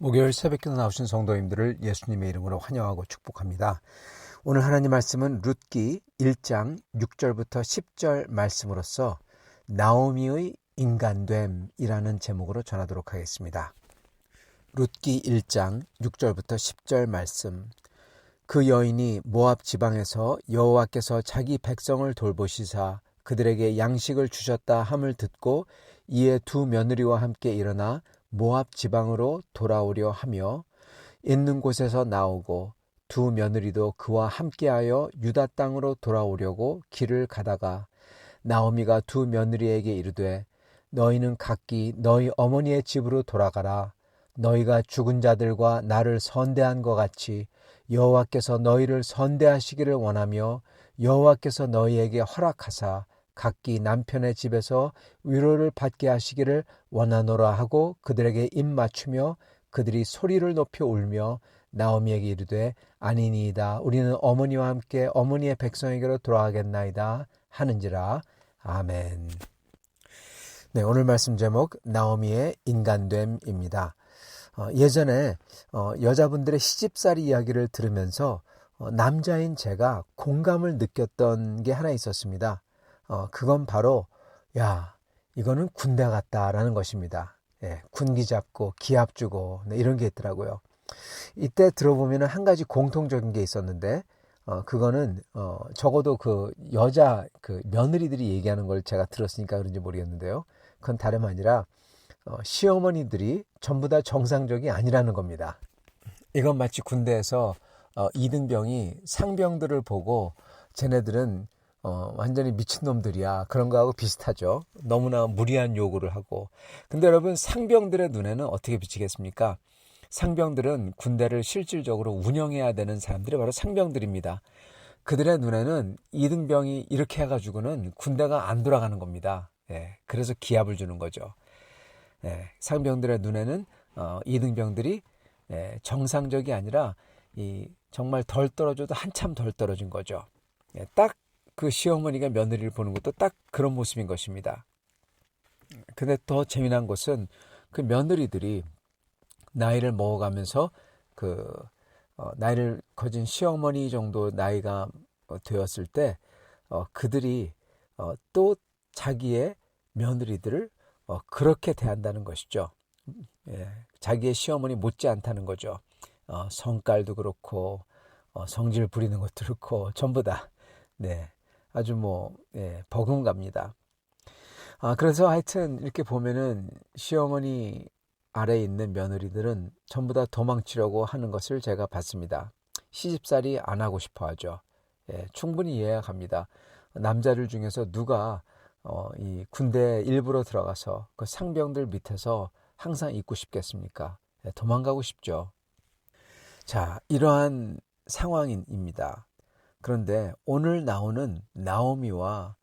목요일 새벽기도 나오신 성도님들을 예수님의 이름으로 환영하고 축복합니다. 오늘 하나님 말씀은 룻기 1장 6절부터 10절 말씀으로서 나오미의 인간됨이라는 제목으로 전하도록 하겠습니다. 룻기 1장 6절부터 10절 말씀. 그 여인이 모압 지방에서 여호와께서 자기 백성을 돌보시사 그들에게 양식을 주셨다 함을 듣고 이에 두 며느리와 함께 일어나 모압 지방으로 돌아오려 하며 있는 곳에서 나오고 두 며느리도 그와 함께하여 유다 땅으로 돌아오려고 길을 가다가 나오미가 두 며느리에게 이르되 너희는 각기 너희 어머니의 집으로 돌아가라. 너희가 죽은 자들과 나를 선대한 것 같이 여호와께서 너희를 선대하시기를 원하며 여호와께서 너희에게 허락하사 각기 남편의 집에서 위로를 받게 하시기를 원하노라 하고 그들에게 입 맞추며 그들이 소리를 높여 울며 나오미에게 이르되 아니니이다. 우리는 어머니와 함께 어머니의 백성에게로 돌아가겠나이다 하는지라. 아멘. 네, 오늘 말씀 제목 나오미의 인간됨입니다. 예전에 여자분들의 시집살이 이야기를 들으면서 남자인 제가 공감을 느꼈던 게 하나 있었습니다. 그건 바로 이거는 군대 같다라는 것입니다. 예, 군기 잡고 기합 주고 이런 게 있더라고요. 이때 들어보면 한 가지 공통적인 게 있었는데 그거는 적어도 그 여자 그 며느리들이 얘기하는 걸 제가 들었으니까 그런지 모르겠는데요. 그건 다름 아니라 시어머니들이 전부 다 정상적이 아니라는 겁니다. 이건 마치 군대에서 이등병이 상병들을 보고 쟤네들은 완전히 미친놈들이야 그런 거하고 비슷하죠. 너무나 무리한 요구를 하고. 근데 여러분 상병들의 눈에는 어떻게 비치겠습니까? 상병들은 군대를 실질적으로 운영해야 되는 사람들이 바로 상병들입니다. 그들의 눈에는 이등병이 이렇게 해가지고는 군대가 안 돌아가는 겁니다. 예, 그래서 기합을 주는 거죠. 예, 상병들의 눈에는 이등병들이 정상적이 아니라 정말 덜 떨어져도 한참 덜 떨어진 거죠. 예, 딱 그 시어머니가 며느리를 보는 것도 딱 그런 모습인 것입니다. 근데 더 재미난 것은 그 며느리들이 나이를 먹어가면서 나이를 거진 시어머니 정도 나이가 되었을 때 그들이 또 자기의 며느리들을 그렇게 대한다는 것이죠. 예, 자기의 시어머니 못지 않다는 거죠. 성깔도 그렇고 성질 부리는 것도 그렇고 전부 다 아주 버금갑니다. 그래서 하여튼 이렇게 보면은 시어머니 아래에 있는 며느리들은 전부 다 도망치려고 하는 것을 제가 봤습니다. 시집살이 안 하고 싶어 하죠. 예, 충분히 이해가 갑니다. 남자들 중에서 누가 이 군대에 일부러 들어가서 그 상병들 밑에서 항상 있고 싶겠습니까? 예, 도망가고 싶죠. 자, 이러한 상황입니다. 그런데 오늘 나오는 나오미와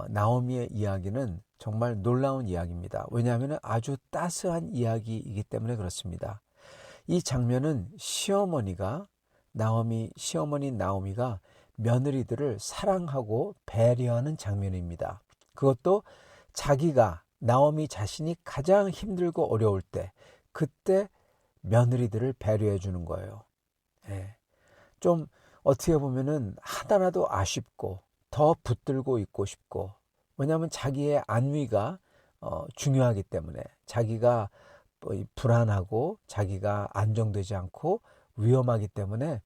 나오미의 이야기는 정말 놀라운 이야기입니다. 왜냐하면 아주 따스한 이야기이기 때문에 그렇습니다. 이 장면은 시어머니 나오미가 며느리들을 사랑하고 배려하는 장면입니다. 그것도 자기가 나오미 자신이 가장 힘들고 어려울 때 그때 며느리들을 배려해 주는 거예요. 예. 좀 어떻게 보면은 하나라도 아쉽고 더 붙들고 있고 싶고, 왜냐하면 자기의 안위가 중요하기 때문에 자기가 불안하고 자기가 안정되지 않고 위험하기 때문에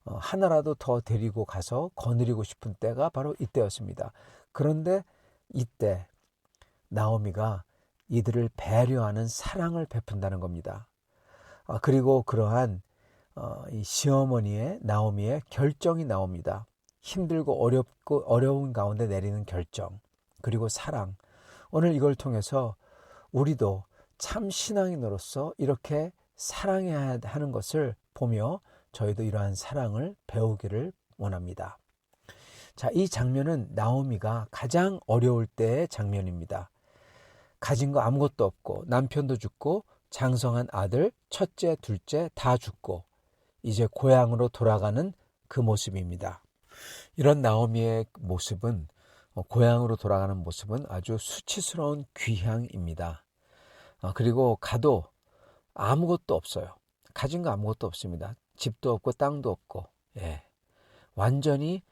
하나라도 더 데리고 가서 거느리고 싶은 때가 바로 이때였습니다. 그런데 이때 나오미가 이들을 배려하는 사랑을 베푼다는 겁니다. 그리고 그러한 이 시어머니의 나오미의 결정이 나옵니다. 힘들고 어려운 가운데 내리는 결정, 그리고 사랑. 오늘 이걸 통해서 우리도 참 신앙인으로서 이렇게 사랑해야 하는 것을 보며 저희도 이러한 사랑을 배우기를 원합니다. 자, 이 장면은 나오미가 가장 어려울 때의 장면입니다. 가진 거 아무것도 없고 남편도 죽고 장성한 아들 첫째 둘째 다 죽고 이제 고향으로 돌아가는 그 모습입니다. 이런 나오미의 모습은 고향으로 돌아가는 모습은 아주 수치스러운 귀향입니다. 그리고 가도 아무것도 없어요. 가진 거 아무것도 없습니다. 집도 없고 땅도 없고, 완전히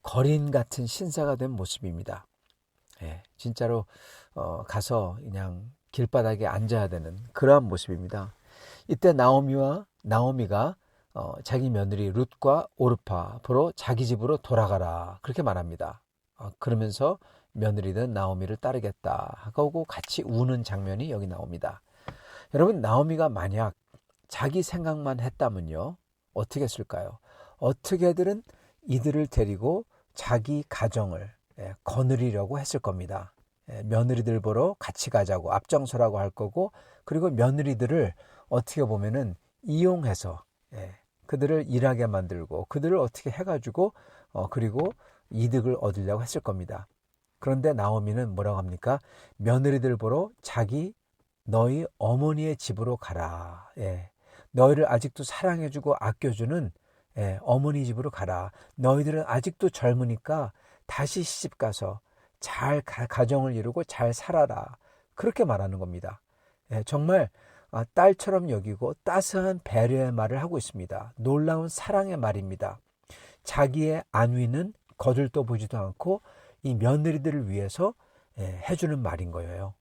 거린 같은 신사가 된 모습입니다. 진짜로 가서 그냥 길바닥에 앉아야 되는 그러한 모습입니다. 이때 나오미가 자기 며느리 룻과 오르파 보러 자기 집으로 돌아가라 그렇게 말합니다. 그러면서 며느리는 나오미를 따르겠다 하고 같이 우는 장면이 여기 나옵니다. 여러분, 나오미가 만약 자기 생각만 했다면요, 어떻게 했을까요? 어떻게든 이들을 데리고 자기 가정을 거느리려고 했을 겁니다. 며느리들 보러 같이 가자고 앞장서라고 할 거고, 그리고 며느리들을 어떻게 보면은 이용해서 그들을 일하게 만들고 그들을 어떻게 해가지고 그리고 이득을 얻으려고 했을 겁니다. 그런데 나오미는 뭐라고 합니까? 며느리들 보러 너희 어머니의 집으로 가라. 너희를 아직도 사랑해주고 아껴주는 어머니 집으로 가라. 너희들은 아직도 젊으니까 다시 시집가서 잘 가정을 이루고 잘 살아라. 그렇게 말하는 겁니다. 정말 딸처럼 여기고 따스한 배려의 말을 하고 있습니다. 놀라운 사랑의 말입니다. 자기의 안위는 거들떠 보지도 않고 이 며느리들을 위해서 해주는 말인 거예요.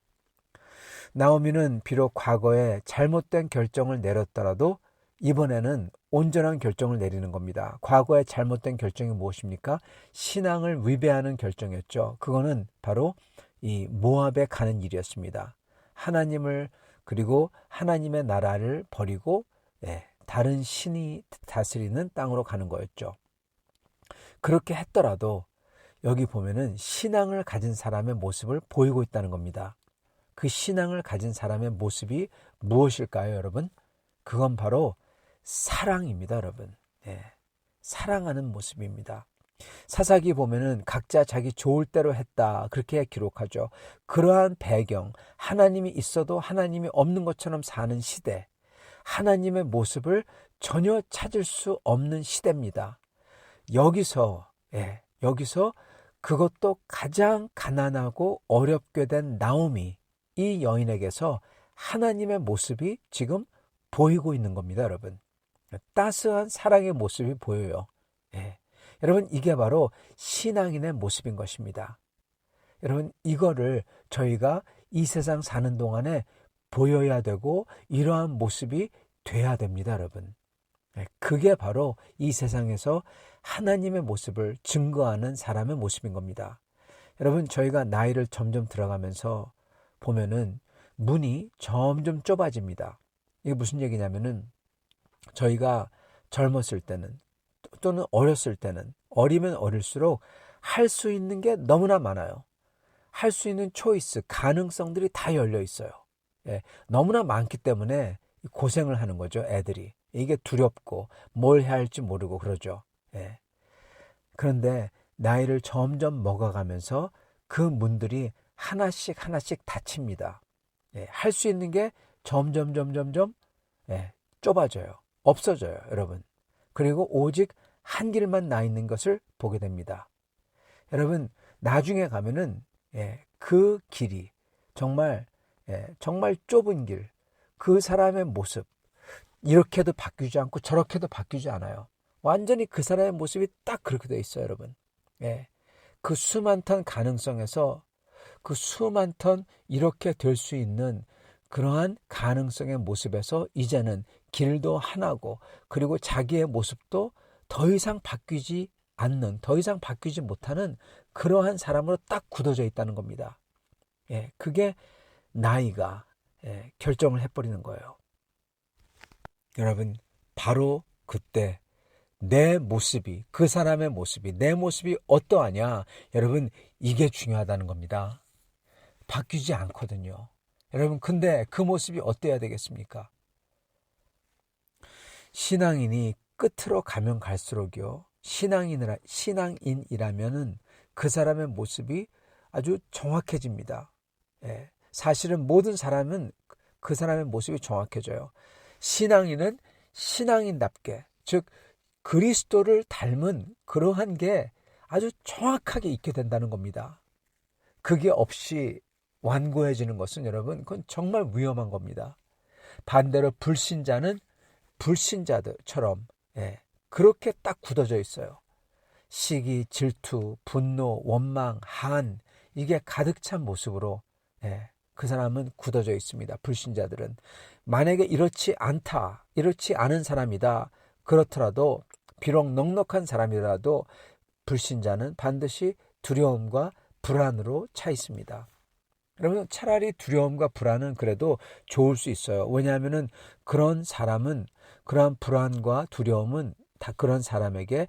나오미는 비록 과거에 잘못된 결정을 내렸더라도 이번에는 온전한 결정을 내리는 겁니다. 과거에 잘못된 결정이 무엇입니까? 신앙을 위배하는 결정이었죠. 그거는 바로 이 모압에 가는 일이었습니다. 하나님을 그리고 하나님의 나라를 버리고 다른 신이 다스리는 땅으로 가는 거였죠. 그렇게 했더라도 여기 보면은 신앙을 가진 사람의 모습을 보이고 있다는 겁니다. 그 신앙을 가진 사람의 모습이 무엇일까요, 여러분? 그건 바로 사랑입니다, 여러분. 사랑하는 모습입니다. 사사기 보면은 각자 자기 좋을 대로 했다 그렇게 기록하죠. 그러한 배경, 하나님이 있어도 하나님이 없는 것처럼 사는 시대, 하나님의 모습을 전혀 찾을 수 없는 시대입니다. 여기서 그것도 가장 가난하고 어렵게 된 나오미, 이 여인에게서 하나님의 모습이 지금 보이고 있는 겁니다, 여러분. 따스한 사랑의 모습이 보여요. 여러분, 이게 바로 신앙인의 모습인 것입니다. 여러분, 이거를 저희가 이 세상 사는 동안에 보여야 되고 이러한 모습이 돼야 됩니다, 여러분. 그게 바로 이 세상에서 하나님의 모습을 증거하는 사람의 모습인 겁니다. 여러분, 저희가 나이를 점점 들어가면서 보면은 문이 점점 좁아집니다. 이게 무슨 얘기냐면은 저희가 젊었을 때는 또는 어렸을 때는 어리면 어릴수록 할 수 있는 게 너무나 많아요. 할 수 있는 초이스, 가능성들이 다 열려 있어요. 너무나 많기 때문에 고생을 하는 거죠, 애들이. 이게 두렵고 뭘 해야 할지 모르고 그러죠. 그런데 나이를 점점 먹어가면서 그 문들이 하나씩 닫힙니다. 할 수 있는 게 점점 좁아져요. 없어져요, 여러분. 그리고 오직 한 길만 나 있는 것을 보게 됩니다. 여러분, 나중에 가면은 그 길이 정말 좁은 길, 그 사람의 모습 이렇게도 바뀌지 않고 저렇게도 바뀌지 않아요. 완전히 그 사람의 모습이 딱 그렇게 돼 있어요, 여러분. 그 수많던 가능성에서 그 수많던 이렇게 될 수 있는 그러한 가능성의 모습에서 이제는 길도 하나고 그리고 자기의 모습도 더 이상 바뀌지 않는, 더 이상 바뀌지 못하는 그러한 사람으로 딱 굳어져 있다는 겁니다. 그게 나이가 결정을 해버리는 거예요. 여러분, 바로 그때 내 모습이, 그 사람의 모습이, 내 모습이 어떠하냐, 여러분, 이게 중요하다는 겁니다. 바뀌지 않거든요. 여러분, 근데 그 모습이 어때야 되겠습니까? 신앙인이 끝으로 가면 갈수록요, 신앙인이라면은 그 사람의 모습이 아주 정확해집니다. 사실은 모든 사람은 그 사람의 모습이 정확해져요. 신앙인은 신앙인답게, 즉 그리스도를 닮은 그러한 게 아주 정확하게 있게 된다는 겁니다. 그게 없이 완고해지는 것은 여러분, 그건 정말 위험한 겁니다. 반대로 불신자는 불신자들처럼 그렇게 딱 굳어져 있어요. 시기, 질투, 분노, 원망, 한 이게 가득 찬 모습으로 그 사람은 굳어져 있습니다. 불신자들은. 만약에 이렇지 않은 사람이다. 그렇더라도 비록 넉넉한 사람이라도 불신자는 반드시 두려움과 불안으로 차 있습니다. 여러분, 차라리 두려움과 불안은 그래도 좋을 수 있어요. 왜냐하면은 그런 사람은, 그러한 불안과 두려움은 다 그런 사람에게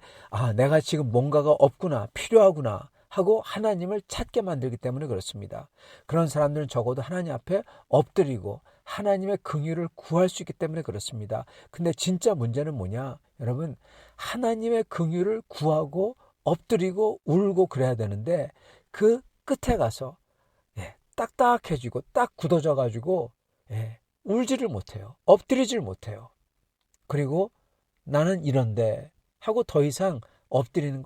내가 지금 뭔가가 없구나, 필요하구나 하고 하나님을 찾게 만들기 때문에 그렇습니다. 그런 사람들은 적어도 하나님 앞에 엎드리고 하나님의 긍휼을 구할 수 있기 때문에 그렇습니다. 근데 진짜 문제는 뭐냐? 여러분, 하나님의 긍휼을 구하고 엎드리고 울고 그래야 되는데 그 끝에 가서 딱딱해지고 딱 굳어져 가지고 울지를 못해요. 엎드리질 못해요. 그리고 나는 이런데 하고 더 이상 엎드리는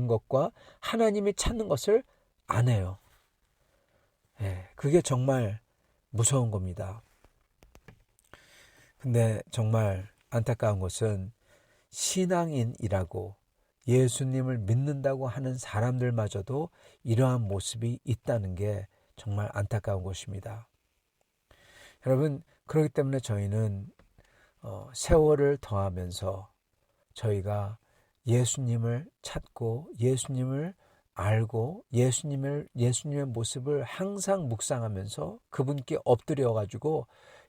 것과 하나님이 찾는 것을 안 해요. 그게 정말 무서운 겁니다. 근데 정말 안타까운 것은 신앙인이라고 예수님을 믿는다고 하는 사람들마저도 이러한 모습이 있다는 게 정말 안타까운 것입니다. 여러분, 그렇기 때문에 저희는 세월을 더하면서 저희가 예수님을 찾고 예수님을 알고 예수님의 모습을 항상 묵상하면서 그분께 엎드려 가지고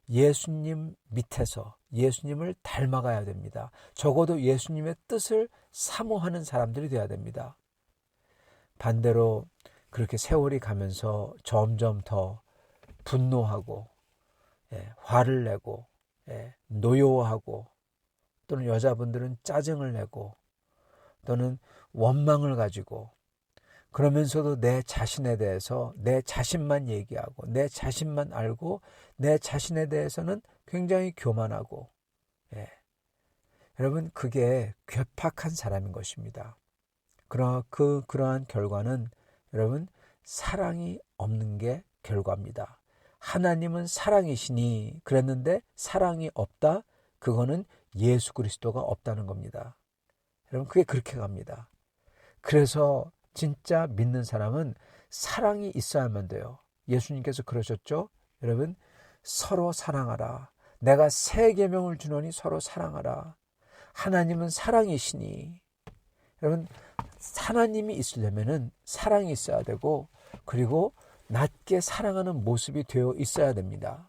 예수님 밑에서 예수님을 닮아가야 됩니다. 적어도 예수님의 뜻을 사모하는 사람들이 되어야 됩니다. 반대로 그렇게 세월이 가면서 점점 더 분노하고 화를 내고 노여워하고 또는 여자분들은 짜증을 내고 또는 원망을 가지고 그러면서도 내 자신에 대해서 내 자신만 얘기하고 내 자신만 알고 내 자신에 대해서는 굉장히 교만하고 여러분, 그게 괴팍한 사람인 것입니다. 그러한 결과는 여러분, 사랑이 없는 게 결과입니다. 하나님은 사랑이시니 그랬는데 사랑이 없다? 그거는 예수 그리스도가 없다는 겁니다. 여러분, 그게 그렇게 갑니다. 그래서 진짜 믿는 사람은 사랑이 있어야만 돼요. 예수님께서 그러셨죠? 여러분, 서로 사랑하라. 내가 새 계명을 주노니 서로 사랑하라. 하나님은 사랑이시니. 여러분, 하나님이 있으려면은 사랑이 있어야 되고 그리고 낮게 사랑하는 모습이 되어 있어야 됩니다.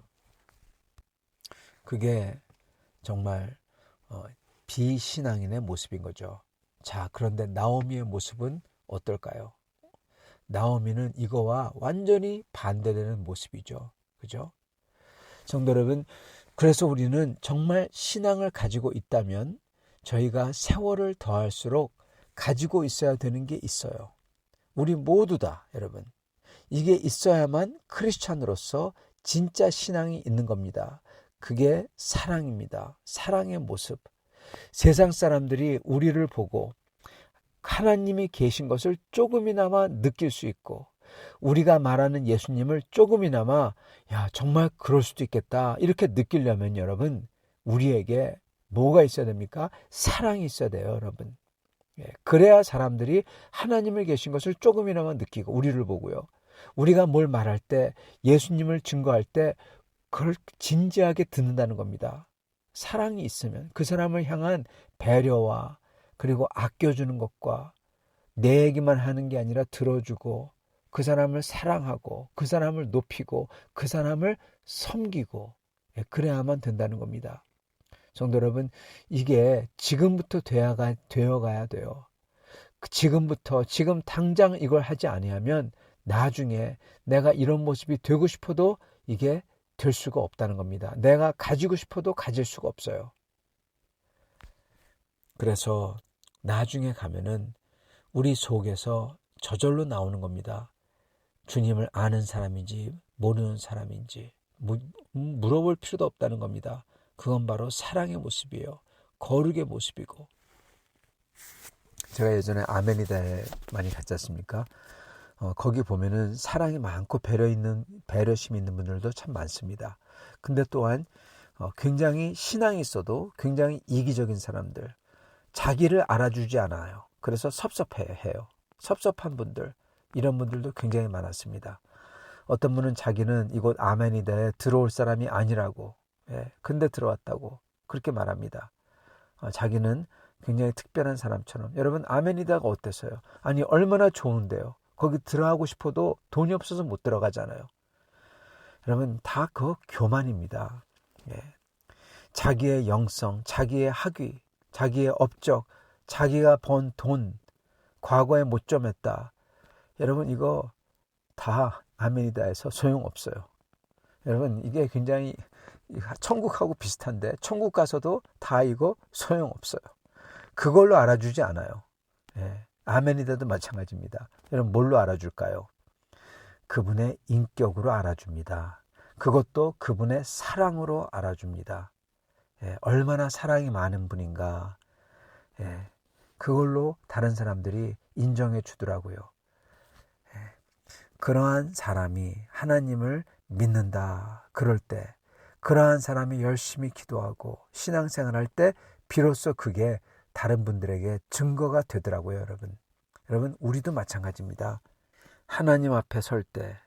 그게 정말 비신앙인의 모습인 거죠. 자, 그런데 나오미의 모습은 어떨까요? 나오미는 이거와 완전히 반대되는 모습이죠. 그죠? 성도 여러분, 그래서 우리는 정말 신앙을 가지고 있다면 저희가 세월을 더할수록 가지고 있어야 되는 게 있어요. 우리 모두 다 여러분, 이게 있어야만 크리스찬으로서 진짜 신앙이 있는 겁니다. 그게 사랑입니다. 사랑의 모습. 세상 사람들이 우리를 보고 하나님이 계신 것을 조금이나마 느낄 수 있고 우리가 말하는 예수님을 조금이나마 정말 그럴 수도 있겠다 이렇게 느끼려면 여러분, 우리에게 뭐가 있어야 됩니까? 사랑이 있어야 돼요, 여러분. 그래야 사람들이 하나님을 계신 것을 조금이나마 느끼고 우리를 보고요. 우리가 뭘 말할 때 예수님을 증거할 때 그걸 진지하게 듣는다는 겁니다. 사랑이 있으면 그 사람을 향한 배려와 그리고 아껴주는 것과 내 얘기만 하는 게 아니라 들어주고 그 사람을 사랑하고 그 사람을 높이고 그 사람을 섬기고 그래야만 된다는 겁니다. 성도 여러분, 이게 지금부터 되어가야 돼요. 지금부터 지금 당장 이걸 하지 아니하면 나중에 내가 이런 모습이 되고 싶어도 이게 될 수가 없다는 겁니다. 내가 가지고 싶어도 가질 수가 없어요. 그래서 나중에 가면은 우리 속에서 저절로 나오는 겁니다. 주님을 아는 사람인지 모르는 사람인지 물어볼 필요도 없다는 겁니다. 그건 바로 사랑의 모습이에요. 거룩의 모습이고. 제가 예전에 아멘이다에 많이 갔지 않습니까? 거기 보면은 사랑이 많고 배려심 있는 분들도 참 많습니다. 근데 또한 굉장히 신앙이 있어도 굉장히 이기적인 사람들, 자기를 알아주지 않아요. 그래서 섭섭해해요. 섭섭한 분들, 이런 분들도 굉장히 많았습니다. 어떤 분은 자기는 이곳 아메니다에 들어올 사람이 아니라고, 근데 들어왔다고 그렇게 말합니다. 자기는 굉장히 특별한 사람처럼. 여러분, 아메니다가 어땠어요? 아니, 얼마나 좋은데요. 거기 들어가고 싶어도 돈이 없어서 못 들어가잖아요. 여러분, 다 그 교만입니다. 자기의 영성, 자기의 학위, 자기의 업적, 자기가 번 돈, 과거에 못 좀 했다. 여러분, 이거 다 아메니다에서 소용없어요. 여러분, 이게 굉장히 천국하고 비슷한데, 천국 가서도 다 이거 소용없어요. 그걸로 알아주지 않아요. 아메니다도 마찬가지입니다. 여러분, 뭘로 알아줄까요? 그분의 인격으로 알아줍니다. 그것도 그분의 사랑으로 알아줍니다. 얼마나 사랑이 많은 분인가. 그걸로 다른 사람들이 인정해 주더라고요. 그러한 사람이 하나님을 믿는다. 그럴 때, 그러한 사람이 열심히 기도하고 신앙생활할 때 비로소 그게 다른 분들에게 증거가 되더라고요, 여러분. 여러분, 우리도 마찬가지입니다. 하나님 앞에 설 때,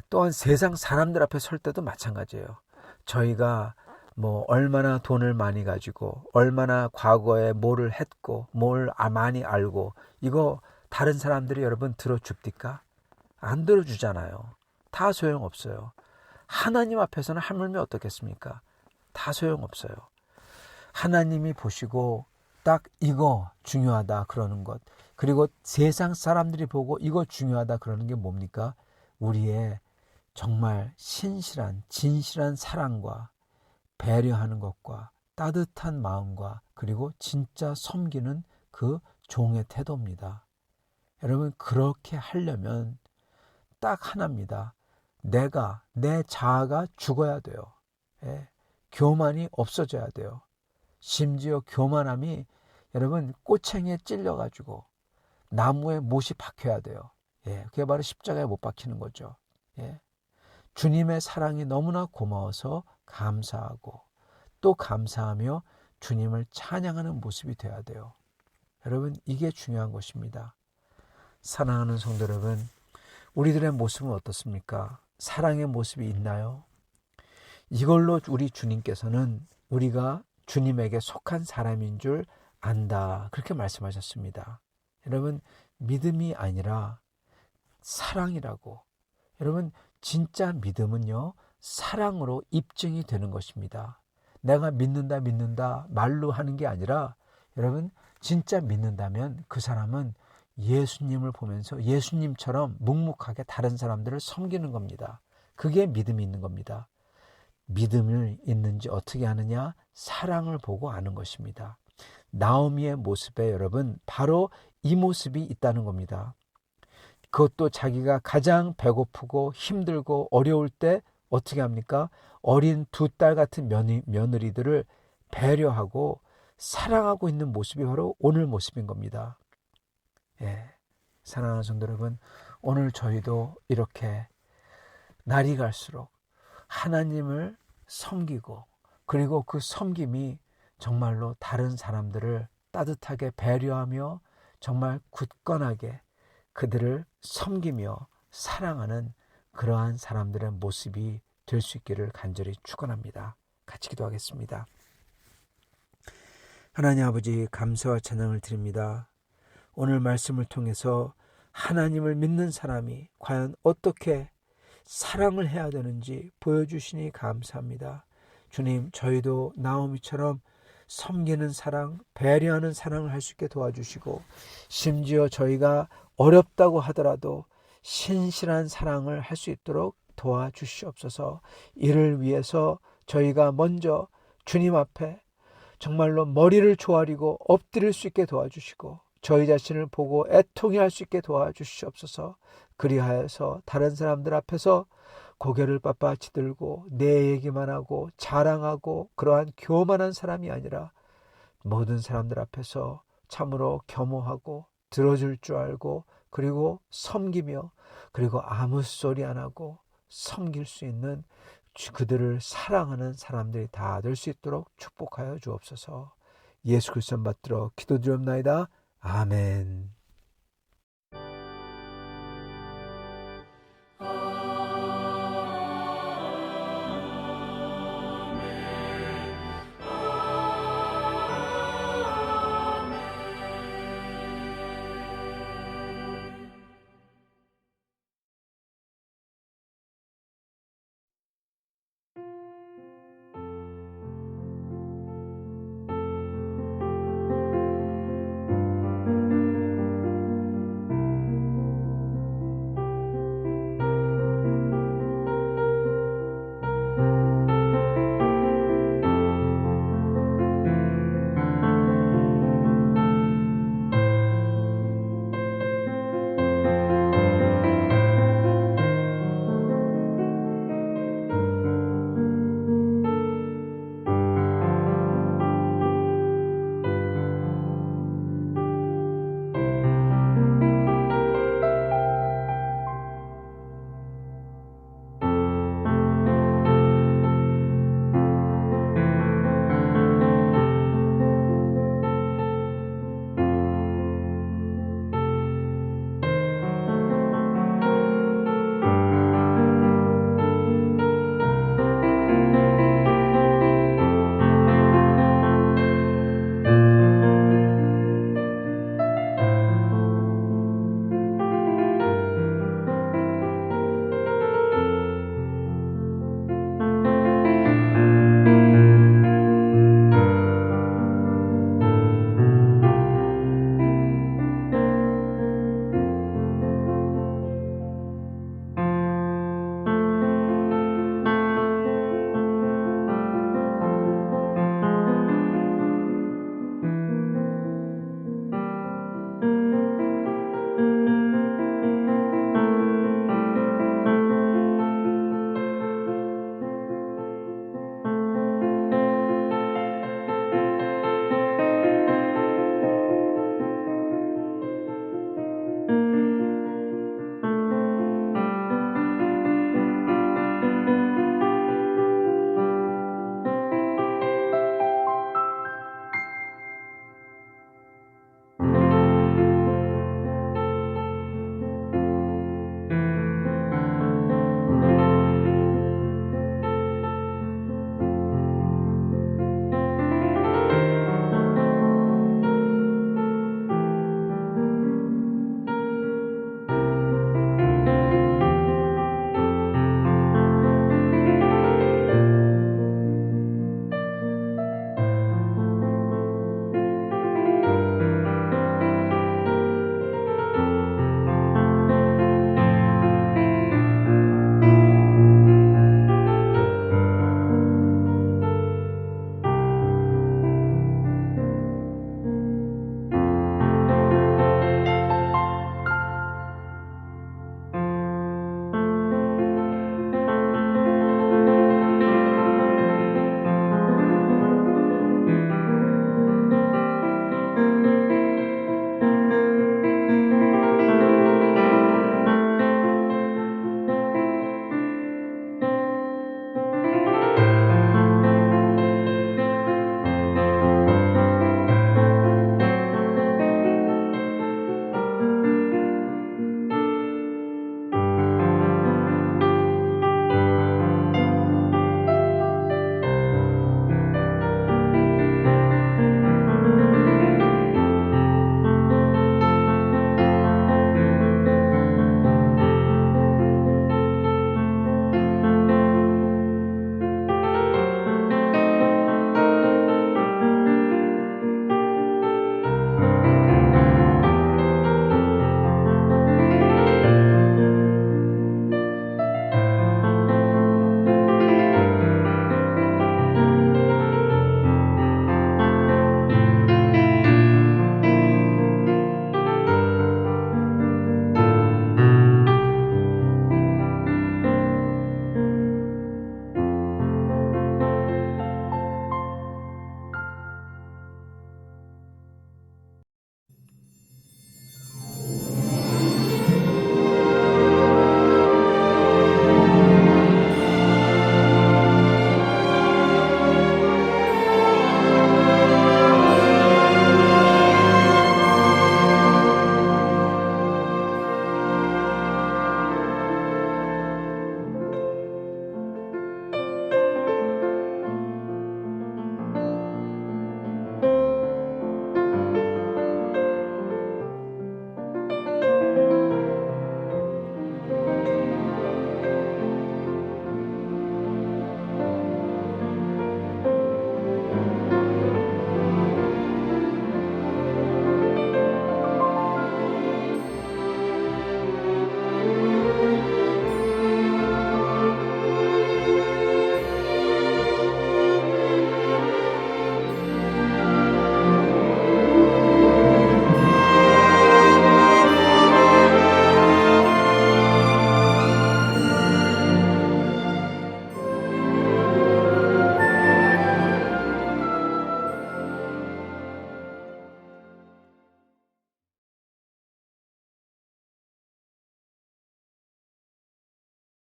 또한 세상 사람들 앞에 설 때도 마찬가지예요. 저희가 뭐 얼마나 돈을 많이 가지고 얼마나 과거에 뭐를 했고 뭘 많이 알고 이거 다른 사람들이 여러분 들어줍니까? 안 들어주잖아요. 다 소용없어요. 하나님 앞에서는 하물며 어떻겠습니까? 다 소용없어요. 하나님이 보시고 딱 이거 중요하다 그러는 것, 그리고 세상 사람들이 보고 이거 중요하다 그러는 게 뭡니까? 우리의 정말 신실한 진실한 사랑과 배려하는 것과 따뜻한 마음과 그리고 진짜 섬기는 그 종의 태도입니다. 여러분, 그렇게 하려면 딱 하나입니다. 내 자아가 죽어야 돼요. 교만이 없어져야 돼요. 심지어 교만함이 여러분 꼬챙이에 찔려가지고 나무에 못이 박혀야 돼요. 그게 바로 십자가에 못 박히는 거죠. 주님의 사랑이 너무나 고마워서 감사하고 또 감사하며 주님을 찬양하는 모습이 되어야 돼요. 여러분, 이게 중요한 것입니다. 사랑하는 성도 여러분, 우리들의 모습은 어떻습니까? 사랑의 모습이 있나요? 이걸로 우리 주님께서는 우리가 주님에게 속한 사람인 줄 안다. 그렇게 말씀하셨습니다. 여러분, 믿음이 아니라 사랑이라고. 여러분, 진짜 믿음은요, 사랑으로 입증이 되는 것입니다. 내가 믿는다 말로 하는 게 아니라 여러분, 진짜 믿는다면 그 사람은 예수님을 보면서 예수님처럼 묵묵하게 다른 사람들을 섬기는 겁니다. 그게 믿음이 있는 겁니다. 믿음을 있는지 어떻게 아느냐? 사랑을 보고 아는 것입니다. 나오미의 모습에 여러분 바로 이 모습이 있다는 겁니다. 그것도 자기가 가장 배고프고 힘들고 어려울 때 어떻게 합니까? 어린 두 딸 같은 며느리들을 배려하고 사랑하고 있는 모습이 바로 오늘 모습인 겁니다. 사랑하는 성도 여러분, 오늘 저희도 이렇게 날이 갈수록 하나님을 섬기고 그리고 그 섬김이 정말로 다른 사람들을 따뜻하게 배려하며 정말 굳건하게 그들을 섬기며 사랑하는 그러한 사람들의 모습이 될 수 있기를 간절히 축원합니다. 같이 기도하겠습니다. 하나님 아버지, 감사와 찬양을 드립니다. 오늘 말씀을 통해서 하나님을 믿는 사람이 과연 어떻게 사랑을 해야 되는지 보여주시니 감사합니다. 주님, 저희도 나오미처럼 섬기는 사랑, 배려하는 사랑을 할 수 있게 도와주시고 심지어 저희가 어렵다고 하더라도 신실한 사랑을 할 수 있도록 도와주시옵소서. 이를 위해서 저희가 먼저 주님 앞에 정말로 머리를 조아리고 엎드릴 수 있게 도와주시고 저희 자신을 보고 애통해 할 수 있게 도와주시옵소서. 그리하여서 다른 사람들 앞에서 고개를 빳빳이 들고 내 얘기만 하고 자랑하고 그러한 교만한 사람이 아니라 모든 사람들 앞에서 참으로 겸허하고 들어줄 줄 알고 그리고 섬기며 그리고 아무 소리 안 하고 섬길 수 있는 그들을 사랑하는 사람들이 다 될 수 있도록 축복하여 주옵소서. 예수 그리스도 받들어 기도드리옵나이다. 아멘.